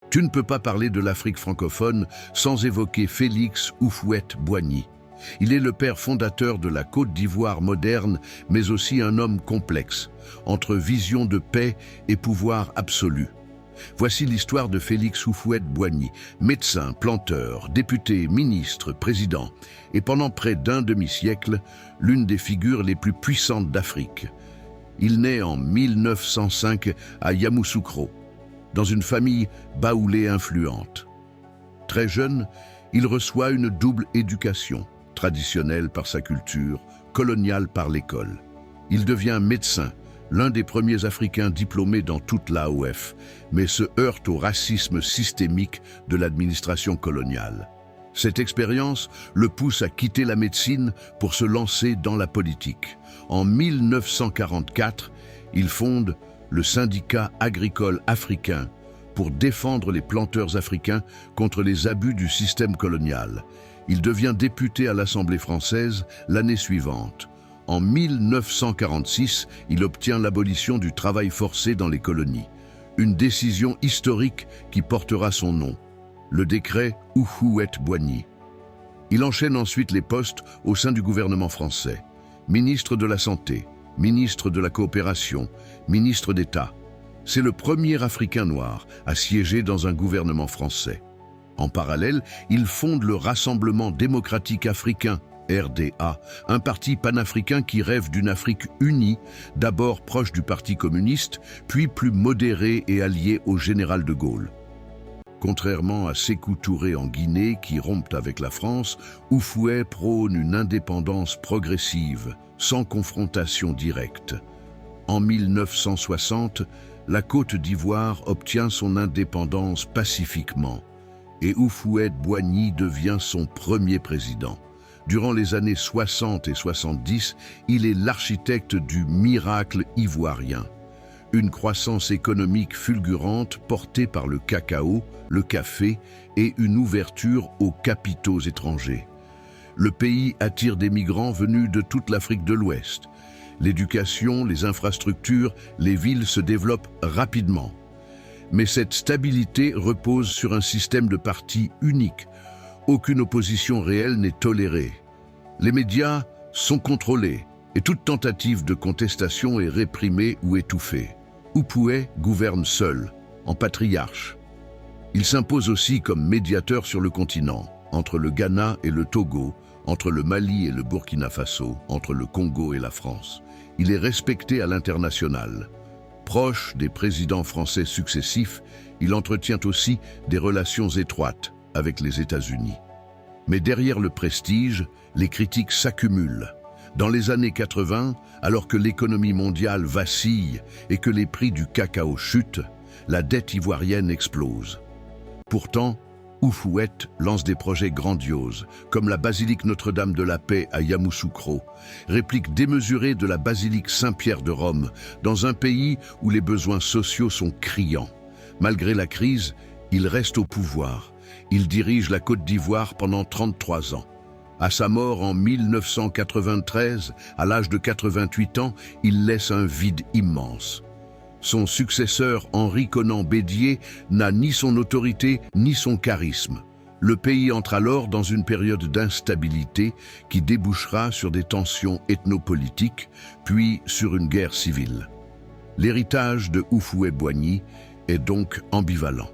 Tu ne peux pas parler de l'Afrique francophone sans évoquer Félix Houphouët-Boigny. Il est le père fondateur de la Côte d'Ivoire moderne, mais aussi un homme complexe, entre vision de paix et pouvoir absolu. Voici l'histoire de Félix Houphouët-Boigny, médecin, planteur, député, ministre, président, et pendant près d'un demi-siècle, l'une des figures les plus puissantes d'Afrique. Il naît en 1905 à Yamoussoukro, dans une famille baoulée influente. Très jeune, il reçoit une double éducation, traditionnelle par sa culture, coloniale par l'école. Il devient médecin, l'un des premiers Africains diplômés dans toute l'AOF, mais se heurte au racisme systémique de l'administration coloniale. Cette expérience le pousse à quitter la médecine pour se lancer dans la politique. En 1944, il fonde le syndicat agricole africain pour défendre les planteurs africains contre les abus du système colonial. Il devient député à l'Assemblée française l'année suivante. En 1946, il obtient l'abolition du travail forcé dans les colonies. Une décision historique qui portera son nom, le décret Houphouët-Boigny. Il enchaîne ensuite les postes au sein du gouvernement français. Ministre de la Santé, ministre de la Coopération, ministre d'État. C'est le premier Africain noir à siéger dans un gouvernement français. En parallèle, il fonde le Rassemblement démocratique africain, RDA, un parti panafricain qui rêve d'une Afrique unie, d'abord proche du Parti communiste, puis plus modéré et allié au général de Gaulle. Contrairement à Sékou Touré en Guinée, qui rompent avec la France, Houphouët prône une indépendance progressive, sans confrontation directe. En 1960, la Côte d'Ivoire obtient son indépendance pacifiquement, et Houphouët-Boigny devient son premier président. Durant les années 60 et 70, il est l'architecte du miracle ivoirien. Une croissance économique fulgurante portée par le cacao, le café et une ouverture aux capitaux étrangers. Le pays attire des migrants venus de toute l'Afrique de l'Ouest. L'éducation, les infrastructures, les villes se développent rapidement. Mais cette stabilité repose sur un système de partis unique. Aucune opposition réelle n'est tolérée. Les médias sont contrôlés et toute tentative de contestation est réprimée ou étouffée. Houphouët gouverne seul, en patriarche. Il s'impose aussi comme médiateur sur le continent, entre le Ghana et le Togo, entre le Mali et le Burkina Faso, entre le Congo et la France. Il est respecté à l'international. Proche des présidents français successifs, il entretient aussi des relations étroites avec les États-Unis. Mais derrière le prestige, les critiques s'accumulent. Dans les années 80, alors que l'économie mondiale vacille et que les prix du cacao chutent, la dette ivoirienne explose. Pourtant, Houphouët lance des projets grandioses, comme la basilique Notre-Dame de la Paix à Yamoussoukro, réplique démesurée de la basilique Saint-Pierre de Rome, dans un pays où les besoins sociaux sont criants. Malgré la crise, il reste au pouvoir. Il dirige la Côte d'Ivoire pendant 33 ans. À sa mort en 1993, à l'âge de 88 ans, il laisse un vide immense. Son successeur, Henri Konan Bédié, n'a ni son autorité ni son charisme. Le pays entre alors dans une période d'instabilité qui débouchera sur des tensions ethnopolitiques, puis sur une guerre civile. L'héritage de Houphouët-Boigny est donc ambivalent.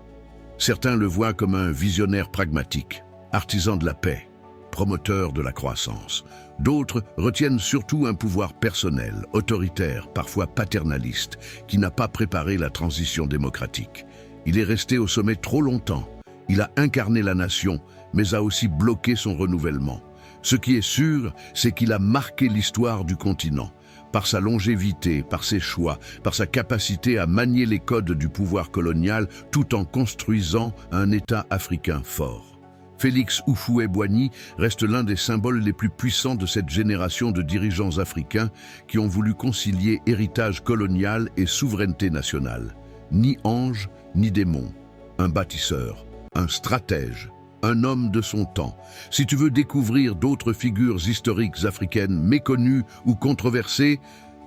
Certains le voient comme un visionnaire pragmatique, artisan de la paix, promoteur de la croissance. D'autres retiennent surtout un pouvoir personnel, autoritaire, parfois paternaliste, qui n'a pas préparé la transition démocratique. Il est resté au sommet trop longtemps. Il a incarné la nation, mais a aussi bloqué son renouvellement. Ce qui est sûr, c'est qu'il a marqué l'histoire du continent, par sa longévité, par ses choix, par sa capacité à manier les codes du pouvoir colonial tout en construisant un État africain fort. Félix Houphouët-Boigny reste l'un des symboles les plus puissants de cette génération de dirigeants africains qui ont voulu concilier héritage colonial et souveraineté nationale. Ni ange, ni démon. Un bâtisseur, un stratège, un homme de son temps. Si tu veux découvrir d'autres figures historiques africaines méconnues ou controversées,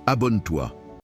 abonne-toi.